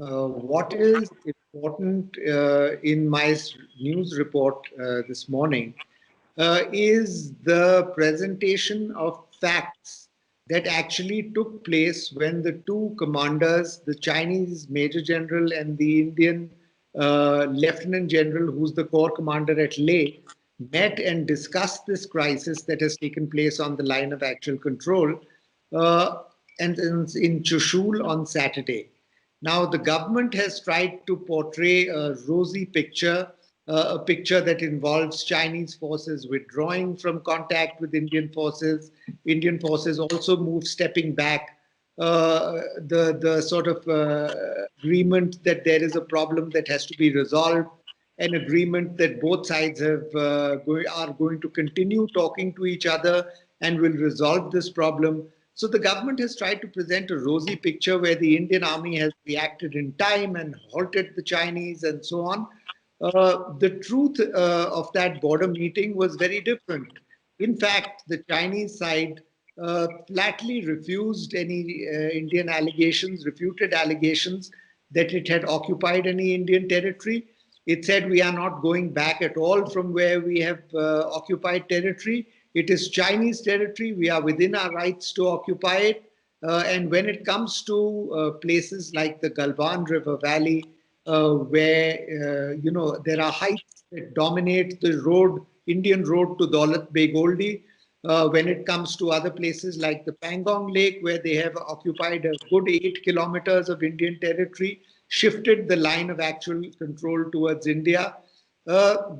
What is important in my news report this morning is the presentation of facts that actually took place when the two commanders, the Chinese Major General and the Indian Lieutenant General, who's the corps commander at Leh, met and discussed this crisis that has taken place on the line of actual control uh, and in Chushul on Saturday. Now, the government has tried to portray a rosy picture, a picture that involves Chinese forces withdrawing from contact with Indian forces. Indian forces also move stepping back. The sort of agreement that there is a problem that has to be resolved, an agreement that both sides are going to continue talking to each other and will resolve this problem. So the government has tried to present a rosy picture where the Indian army has reacted in time and halted the Chinese and so on. The truth of that border meeting was very different. In fact, the Chinese side flatly refused any Indian allegations, refuted allegations that it had occupied any Indian territory. It said we are not going back at all from where we have occupied territory. It is Chinese territory. We are within our rights to occupy it. And when it comes to places like the Galwan River Valley, where there are heights that dominate the road, Indian road to Daulat Beg Oldi. When it comes to other places like the Pangong Lake, where they have occupied a good 8 kilometers of Indian territory, shifted the line of actual control towards India,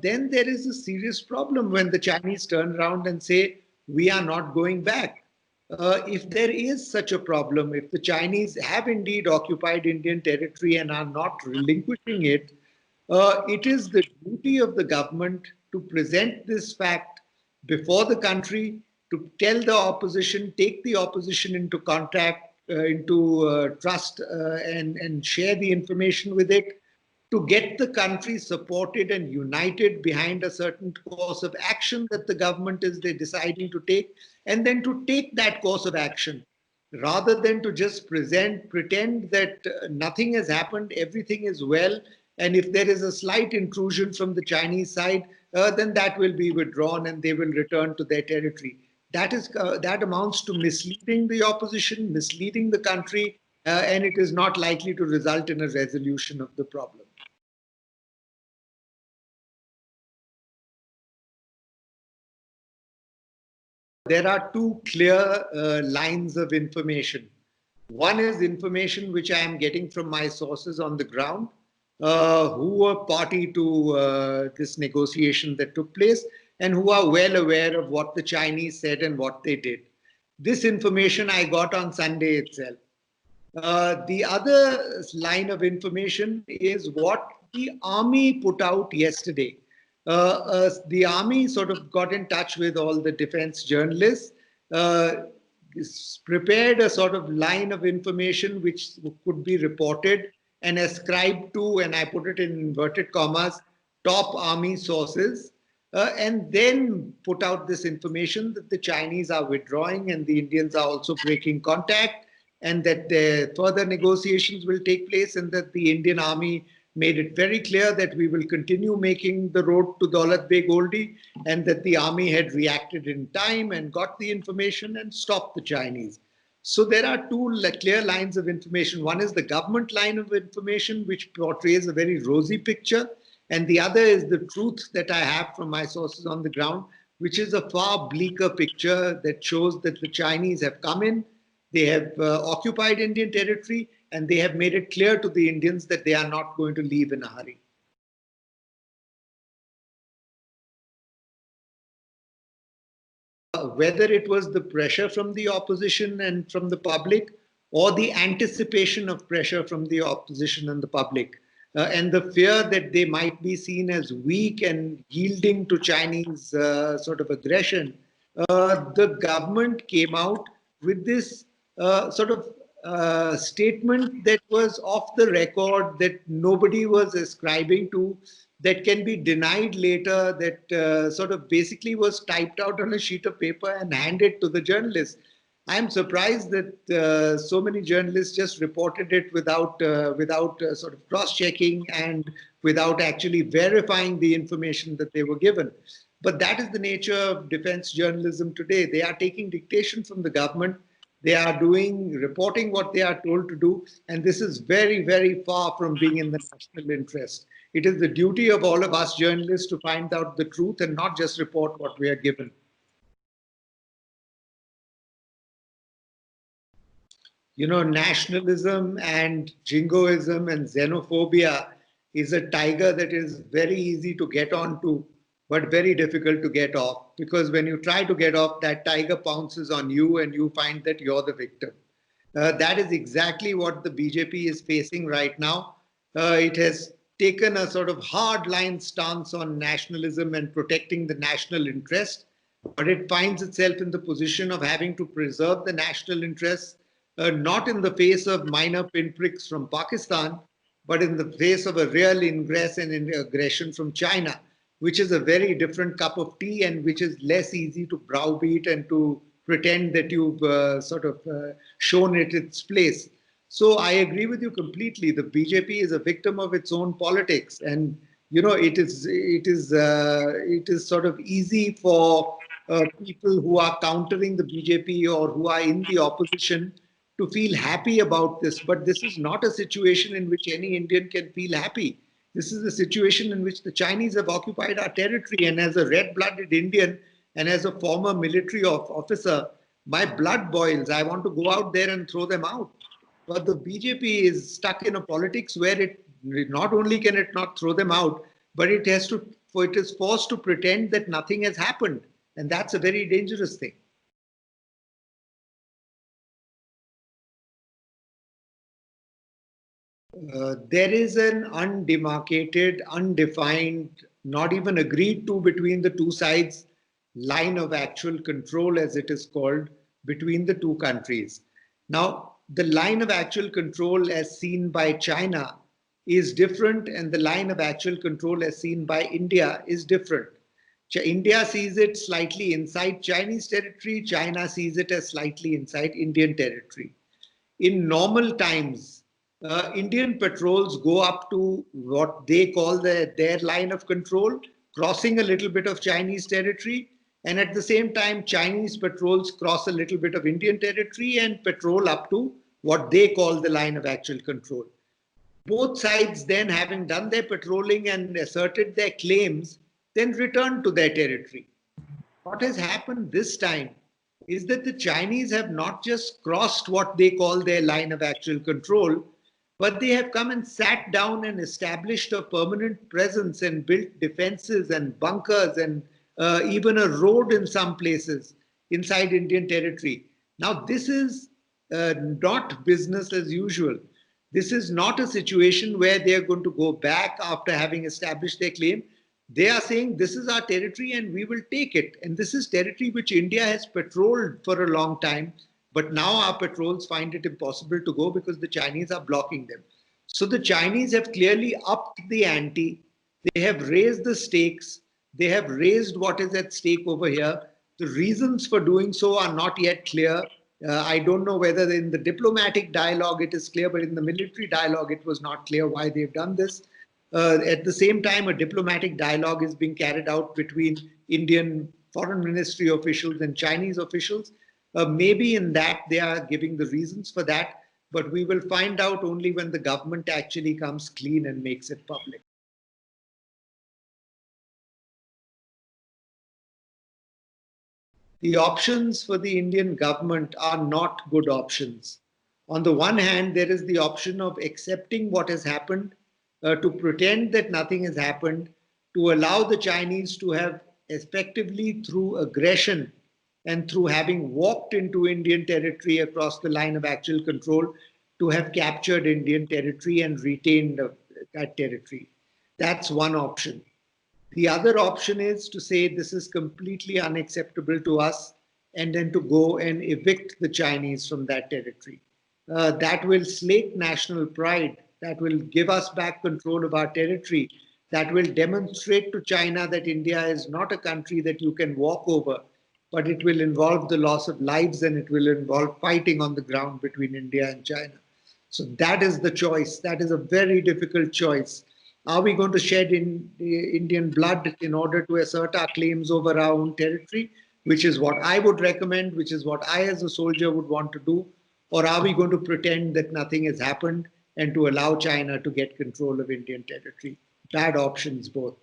then there is a serious problem when the Chinese turn around and say, we are not going back. If there is such a problem, if the Chinese have indeed occupied Indian territory and are not relinquishing it, it is the duty of the government to present this fact before the country, to tell the opposition, take the opposition into contact, into trust, and share the information with it, to get the country supported and united behind a certain course of action that the government is deciding to take, and then to take that course of action rather than to just pretend that nothing has happened, everything is well, and if there is a slight intrusion from the Chinese side, then that will be withdrawn and they will return to their territory. That amounts to misleading the opposition, misleading the country, and it is not likely to result in a resolution of the problem. There are two clear lines of information. One is information which I am getting from my sources on the ground, who were party to this negotiation that took place and who are well aware of what the Chinese said and what they did. This information I got on Sunday itself. The other line of information is what the army put out yesterday. The army sort of got in touch with all the defense journalists, uh, prepared a sort of line of information which could be reported and ascribed to, and I put it in inverted commas, top army sources, and then put out this information that the Chinese are withdrawing and the Indians are also breaking contact, and that further negotiations will take place, and that the Indian army made it very clear that we will continue making the road to Daulat Beg Oldi, and that the army had reacted in time and got the information and stopped the Chinese. So there are two clear lines of information. One is the government line of information, which portrays a very rosy picture, and the other is the truth that I have from my sources on the ground, which is a far bleaker picture that shows that the Chinese have come in, they have occupied Indian territory, and they have made it clear to the Indians that they are not going to leave in a hurry. Whether it was the pressure from the opposition and from the public, or the anticipation of pressure from the opposition and the public, and the fear that they might be seen as weak and yielding to Chinese sort of aggression, the government came out with this sort of statement that was off the record, that nobody was ascribing to, that can be denied later, that sort of basically was typed out on a sheet of paper and handed to the journalists. I'm surprised that so many journalists just reported it without sort of cross-checking and without actually verifying the information that they were given. But that is the nature of defense journalism today. They are taking dictation from the government. They are reporting what they are told to do. And this is very, very far from being in the national interest. It is the duty of all of us journalists to find out the truth and not just report what we are given. You know, nationalism and jingoism and xenophobia is a tiger that is very easy to get onto, but very difficult to get off. Because when you try to get off, that tiger pounces on you and you find that you're the victim. That is exactly what the BJP is facing right now. It has taken a sort of hardline stance on nationalism and protecting the national interest, but it finds itself in the position of having to preserve the national interests, not in the face of minor pinpricks from Pakistan, but in the face of a real ingress and aggression from China, which is a very different cup of tea and which is less easy to browbeat and to pretend that you've shown it its place. So I agree with you completely. The BJP is a victim of its own politics, and you know it is sort of easy for people who are countering the BJP or who are in the opposition to feel happy about this. But this is not a situation in which any Indian can feel happy. This is a situation in which the Chinese have occupied our territory, and as a red-blooded Indian and as a former military officer, my blood boils. I want to go out there and throw them out. But the BJP is stuck in a politics where it not only can it not throw them out, but it is forced to pretend that nothing has happened, and that's a very dangerous thing. There is an undemarcated, undefined, not even agreed to between the two sides line of actual control, as it is called, between the two countries. Now, the line of actual control as seen by China is different, and the line of actual control as seen by India is different. India sees it slightly inside Chinese territory, China sees it as slightly inside Indian territory. In normal times, Indian patrols go up to what they call their line of control, crossing a little bit of Chinese territory. And at the same time, Chinese patrols cross a little bit of Indian territory and patrol up to what they call the line of actual control. Both sides then, having done their patrolling and asserted their claims, then return to their territory. What has happened this time is that the Chinese have not just crossed what they call their line of actual control, but they have come and sat down and established a permanent presence and built defenses and bunkers and even a road in some places inside Indian territory. Now, this is not business as usual. This is not a situation where they are going to go back after having established their claim. They are saying this is our territory and we will take it. And this is territory which India has patrolled for a long time. But now our patrols find it impossible to go because the Chinese are blocking them. So the Chinese have clearly upped the ante. They have raised the stakes. They have raised what is at stake over here. The reasons for doing so are not yet clear. I don't know whether in the diplomatic dialogue it is clear, but in the military dialogue it was not clear why they've done this. At the same time, a diplomatic dialogue is being carried out between Indian foreign ministry officials and Chinese officials. Maybe in that they are giving the reasons for that, but we will find out only when the government actually comes clean and makes it public. The options for the Indian government are not good options. On the one hand, there is the option of accepting what has happened, to pretend that nothing has happened, to allow the Chinese to have effectively through aggression and through having walked into Indian territory across the line of actual control, to have captured Indian territory and retained that territory. That's one option. The other option is to say this is completely unacceptable to us and then to go and evict the Chinese from that territory. That will slake national pride. That will give us back control of our territory. That will demonstrate to China that India is not a country that you can walk over. but it will involve the loss of lives and it will involve fighting on the ground between India and China. So that is the choice. That is a very difficult choice. Are we going to shed Indian blood in order to assert our claims over our own territory, which is what I would recommend, which is what I as a soldier would want to do? Or are we going to pretend that nothing has happened and to allow China to get control of Indian territory? Bad options both.